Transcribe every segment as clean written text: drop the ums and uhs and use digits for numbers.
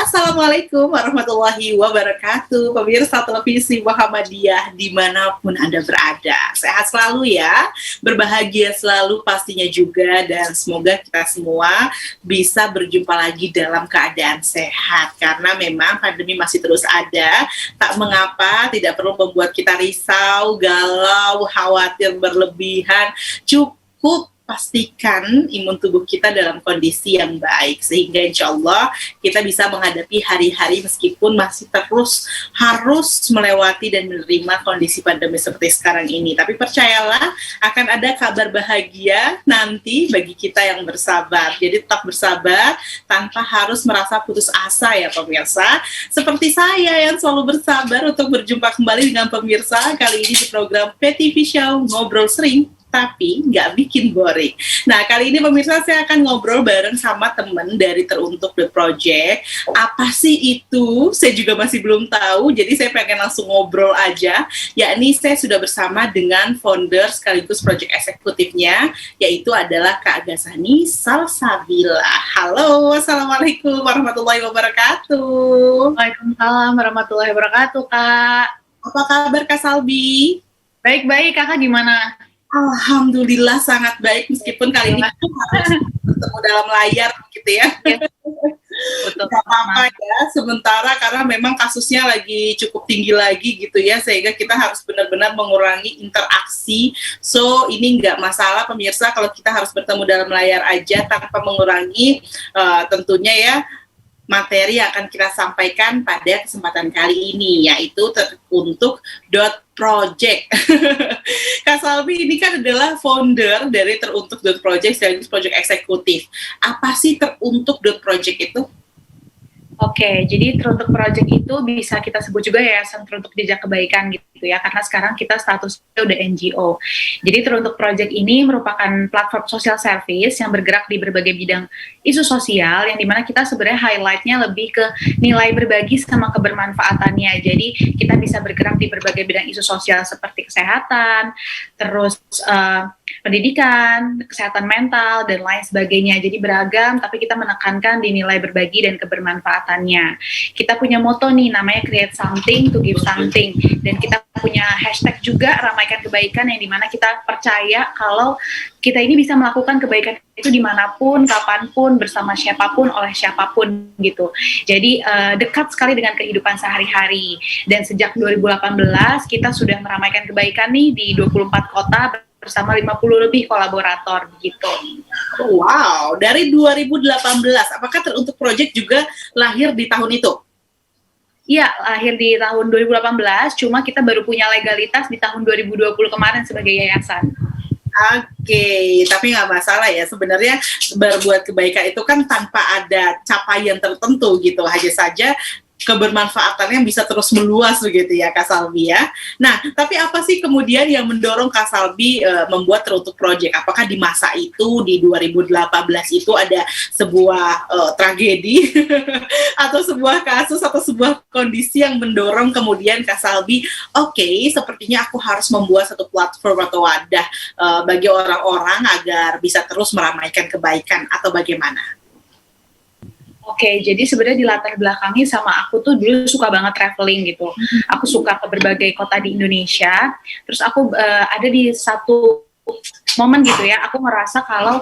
Assalamualaikum warahmatullahi wabarakatuh. Pemirsa televisi Muhammadiyah dimanapun Anda berada. Sehat selalu ya, berbahagia selalu pastinya juga. Dan semoga kita semua bisa berjumpa lagi dalam keadaan sehat. Karena memang pandemi masih terus ada. Tak mengapa, tidak perlu membuat kita risau, galau, khawatir berlebihan. Cukup pastikan imun tubuh kita dalam kondisi yang baik, sehingga insya Allah kita bisa menghadapi hari-hari meskipun masih terus harus melewati dan menerima kondisi pandemi seperti sekarang ini. Tapi percayalah, akan ada kabar bahagia nanti bagi kita yang bersabar. Jadi tetap bersabar tanpa harus merasa putus asa ya pemirsa. Seperti saya yang selalu bersabar untuk berjumpa kembali dengan pemirsa kali ini di program PTV Show Ngobrol Sering tapi nggak bikin boring. Nah, kali ini pemirsa saya akan ngobrol bareng sama temen dari Teruntuk The Project. Apa sih itu? Saya juga masih belum tahu, jadi saya pengen langsung ngobrol aja. Yakni saya sudah bersama dengan founder sekaligus project eksekutifnya, yaitu adalah Kak Ghazani Salsabila. Halo, Assalamualaikum warahmatullahi wabarakatuh. Waalaikumsalam warahmatullahi wabarakatuh, Kak. Apa kabar Kak Salbi? Baik-baik, Kakak gimana? Alhamdulillah sangat baik, meskipun kali ini harus bertemu dalam layar gitu ya. Betul. Gak apa-apa ya, sementara karena memang kasusnya lagi cukup tinggi lagi gitu ya, sehingga kita harus benar-benar mengurangi interaksi. So ini nggak masalah pemirsa kalau kita harus bertemu dalam layar aja tanpa mengurangi tentunya ya materi yang akan kita sampaikan pada kesempatan kali ini, yaitu Teruntuk Project. Kak Salbi ini kan adalah founder dari Teruntuk Project sekaligus project eksekutif. Apa sih Teruntuk Project itu? Oke, jadi Teruntuk Project itu bisa kita sebut juga Yayasan Teruntuk Jejak Kebaikan gitu ya, karena sekarang kita statusnya udah NGO. Jadi Teruntuk Project ini merupakan platform social service yang bergerak di berbagai bidang isu sosial, yang dimana kita sebenarnya highlightnya lebih ke nilai berbagi sama kebermanfaatannya. Jadi kita bisa bergerak di berbagai bidang isu sosial seperti kesehatan, terus pendidikan, kesehatan mental, dan lain sebagainya. Jadi beragam, tapi kita menekankan di nilai berbagi dan kebermanfaatannya. Kita punya moto nih, namanya Create Something to Give Something. Dan kita punya hashtag juga, Ramaikan Kebaikan, yang dimana kita percaya kalau kita ini bisa melakukan kebaikan itu dimanapun, kapanpun, bersama siapapun, oleh siapapun gitu. Jadi dekat sekali dengan kehidupan sehari-hari. Dan sejak 2018, kita sudah meramaikan kebaikan nih di 24 kota, bersama 50 lebih kolaborator gitu. Wow, dari 2018, apakah Teruntuk Project juga lahir di tahun itu? Iya, lahir di tahun 2018, cuma kita baru punya legalitas di tahun 2020 kemarin sebagai yayasan. Oke, tapi nggak masalah ya, sebenarnya berbuat kebaikan itu kan tanpa ada capaian tertentu gitu, hanya saja kebermanfaatannya bisa terus meluas begitu ya Kak Salbi ya. Nah, tapi apa sih kemudian yang mendorong Kak Salbi membuat Teruntuk Project? Apakah di masa itu, di 2018 itu ada sebuah tragedi atau sebuah kasus atau sebuah kondisi yang mendorong kemudian Kak Salbi, oke, sepertinya aku harus membuat satu platform atau wadah bagi orang-orang agar bisa terus meramaikan kebaikan, atau bagaimana? Oke, jadi sebenarnya di latar belakangnya sama aku tuh dulu suka banget traveling gitu. Aku suka ke berbagai kota di Indonesia. Terus aku ada di satu momen gitu ya, aku ngerasa kalau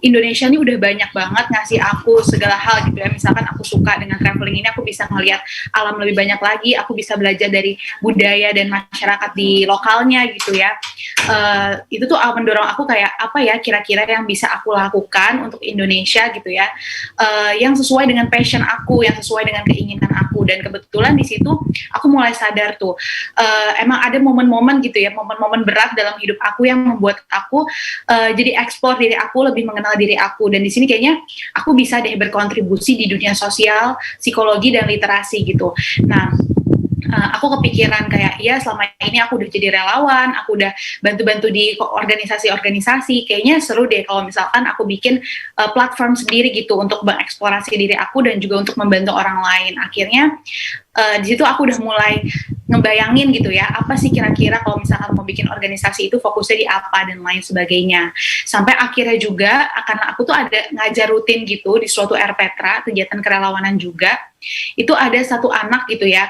Indonesia ini udah banyak banget ngasih aku segala hal gitu ya. Misalkan aku suka dengan traveling ini, aku bisa ngelihat alam lebih banyak lagi, aku bisa belajar dari budaya dan masyarakat di lokalnya gitu ya. Itu tuh mendorong aku kayak apa ya kira-kira yang bisa aku lakukan untuk Indonesia gitu ya, yang sesuai dengan passion aku, yang sesuai dengan keinginan aku. Dan kebetulan di situ aku mulai sadar tuh, emang ada momen-momen gitu ya, momen-momen berat dalam hidup aku yang membuat aku jadi eksplor diri aku, lebih mengenal diri aku. Dan di sini kayaknya aku bisa deh berkontribusi di dunia sosial, psikologi, dan literasi gitu. Nah, aku kepikiran kayak, ya selama ini aku udah jadi relawan, aku udah bantu-bantu di organisasi-organisasi, kayaknya seru deh kalau misalkan aku bikin platform sendiri gitu untuk mengeksplorasi diri aku dan juga untuk membantu orang lain. Akhirnya di situ aku udah mulai ngebayangin gitu ya, apa sih kira-kira kalau misalkan mau bikin organisasi itu fokusnya di apa dan lain sebagainya. Sampai akhirnya juga, karena aku tuh ada ngajar rutin gitu di suatu RPTRA, kegiatan kerelawanan juga, itu ada satu anak gitu ya,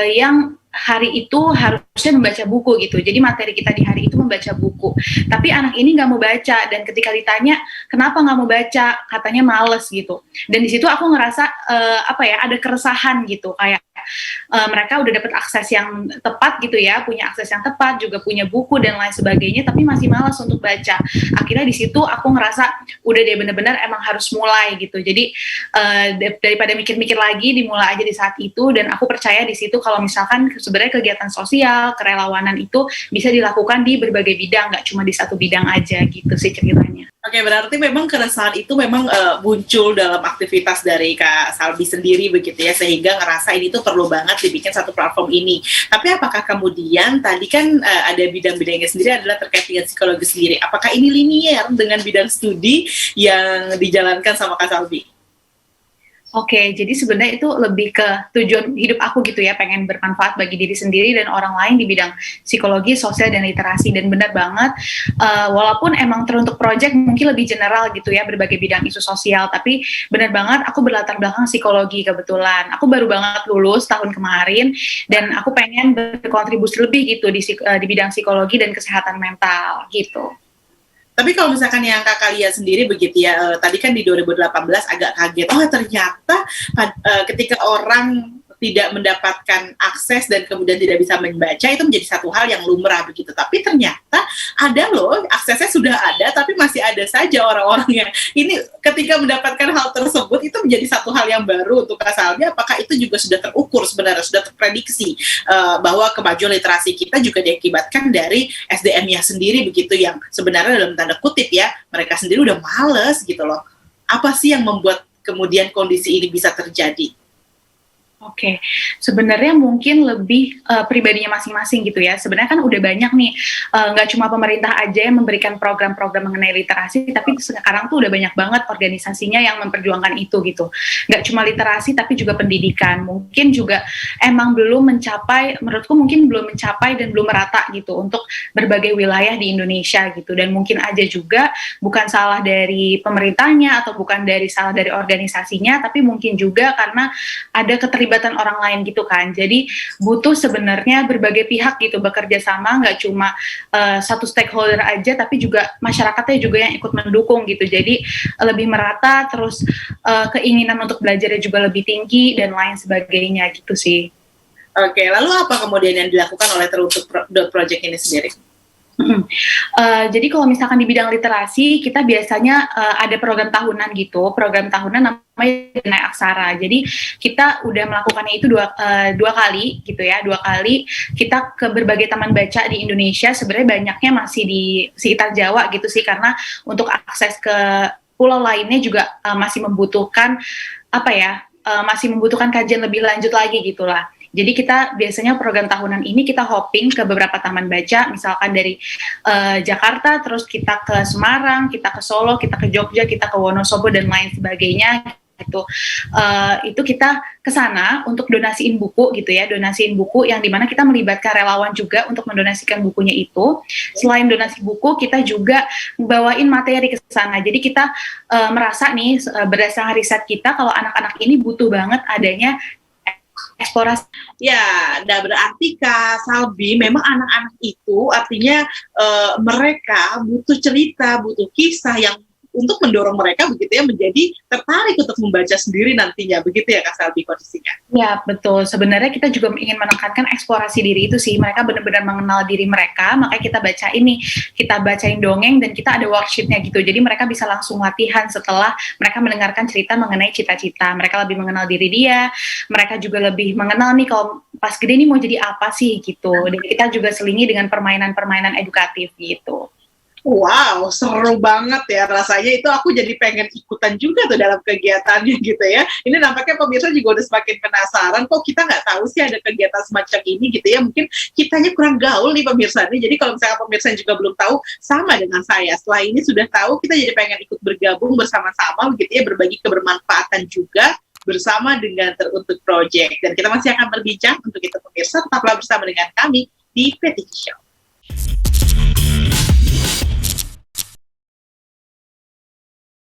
yang hari itu harusnya membaca buku gitu. Jadi materi kita di hari itu membaca buku. Tapi anak ini nggak mau baca, dan ketika ditanya kenapa nggak mau baca, katanya males gitu. Dan di situ aku ngerasa ada keresahan gitu, kayak mereka udah dapat akses yang tepat gitu ya, punya akses yang tepat, juga punya buku dan lain sebagainya, tapi masih malas untuk baca. Akhirnya di situ aku ngerasa udah deh bener-bener emang harus mulai gitu. Jadi daripada mikir-mikir lagi, dimulai aja di saat itu. Dan aku percaya di situ kalau misalkan sebenarnya kegiatan sosial, kerelawanan itu bisa dilakukan di berbagai bidang, nggak cuma di satu bidang aja gitu sih ceritanya. Oke, berarti memang keresahan itu memang muncul dalam aktivitas dari Kak Salbi sendiri begitu ya, sehingga ngerasa ini tuh perlu banget dibikin satu platform ini. Tapi apakah kemudian tadi kan ada bidang-bidangnya sendiri adalah terkait dengan psikologi sendiri. Apakah ini linier dengan bidang studi yang dijalankan sama Kak Salbi? Oke, jadi sebenarnya itu lebih ke tujuan hidup aku gitu ya, pengen bermanfaat bagi diri sendiri dan orang lain di bidang psikologi, sosial, dan literasi. Dan benar banget, walaupun emang teruntuk project mungkin lebih general gitu ya, berbagai bidang isu sosial, tapi benar banget aku berlatar belakang psikologi kebetulan. Aku baru banget lulus tahun kemarin, dan aku pengen berkontribusi lebih gitu di bidang psikologi dan kesehatan mental gitu. Tapi kalau misalkan yang Kakak lihat sendiri begitu ya, tadi kan di 2018 agak kaget, oh ternyata ketika orang tidak mendapatkan akses dan kemudian tidak bisa membaca, itu menjadi satu hal yang lumrah begitu. Tapi ternyata ada loh, aksesnya sudah ada, tapi masih ada saja orang-orang yang ini ketika mendapatkan hal tersebut, itu menjadi satu hal yang baru untuk Kak Salbi. Apakah itu juga sudah terukur sebenarnya, sudah terprediksi bahwa kemajuan literasi kita juga diakibatkan dari SDM-nya sendiri begitu, yang sebenarnya dalam tanda kutip ya, mereka sendiri udah males gitu loh. Apa sih yang membuat kemudian kondisi ini bisa terjadi? Oke, sebenarnya mungkin lebih pribadinya masing-masing gitu ya. Sebenarnya kan udah banyak nih, nggak cuma pemerintah aja yang memberikan program-program mengenai literasi, tapi sekarang tuh udah banyak banget organisasinya yang memperjuangkan itu gitu. Nggak cuma literasi, tapi juga pendidikan. Mungkin juga emang belum mencapai, menurutku mungkin belum mencapai dan belum merata gitu untuk berbagai wilayah di Indonesia gitu. Dan mungkin aja juga bukan salah dari pemerintahnya atau bukan salah dari organisasinya, tapi mungkin juga karena ada keterlibatan orang lain gitu kan. Jadi butuh sebenarnya berbagai pihak gitu bekerja sama, nggak cuma satu stakeholder aja, tapi juga masyarakatnya juga yang ikut mendukung gitu. Jadi lebih merata, terus keinginan untuk belajarnya juga lebih tinggi dan lain sebagainya gitu sih. Oke, lalu apa kemudian yang dilakukan oleh Teruntuk Project ini sendiri? Jadi kalau misalkan di bidang literasi, kita biasanya ada program tahunan gitu, program tahunan namanya Denai Aksara. Jadi kita udah melakukannya itu dua kali gitu ya, 2 kali kita ke berbagai taman baca di Indonesia. Sebenarnya banyaknya masih di sekitar Jawa gitu sih, karena untuk akses ke pulau lainnya juga masih membutuhkan masih membutuhkan kajian lebih lanjut lagi gitulah. Jadi kita biasanya program tahunan ini kita hopping ke beberapa taman baca, misalkan dari Jakarta, terus kita ke Semarang, kita ke Solo, kita ke Jogja, kita ke Wonosobo dan lain sebagainya gitu. Itu kita ke sana untuk donasiin buku gitu ya, donasiin buku yang dimana kita melibatkan relawan juga untuk mendonasikan bukunya itu. Selain donasi buku, kita juga bawain materi ke sana. Jadi kita merasa nih berdasarkan riset kita kalau anak-anak ini butuh banget adanya eksplorasi. Ya, nah berarti Kak Salbi, memang anak-anak itu artinya mereka butuh cerita, butuh kisah yang untuk mendorong mereka begitu ya menjadi tertarik untuk membaca sendiri nantinya, begitu ya Kak Salbi kondisinya? Ya betul, sebenarnya kita juga ingin menekankan eksplorasi diri itu sih, mereka benar-benar mengenal diri mereka, makanya kita bacain dongeng dan kita ada worksheet-nya gitu, jadi mereka bisa langsung latihan setelah mereka mendengarkan cerita mengenai cita-cita, mereka lebih mengenal diri dia, mereka juga lebih mengenal nih kalau pas gede nih mau jadi apa sih gitu, dan kita juga selingi dengan permainan-permainan edukatif gitu. Wow, seru banget ya rasanya, itu aku jadi pengen ikutan juga tuh dalam kegiatannya gitu ya. Ini nampaknya pemirsa juga udah semakin penasaran, kok kita nggak tahu sih ada kegiatan semacam ini gitu ya. Mungkin kitanya kurang gaul nih pemirsa nih, jadi kalau misalnya pemirsa juga belum tahu, sama dengan saya, setelah ini sudah tahu, kita jadi pengen ikut bergabung bersama-sama begitu ya, berbagi kebermanfaatan juga bersama dengan Teruntuk Project. Dan kita masih akan berbincang untuk itu pemirsa, tetaplah bersama dengan kami di PTV Show.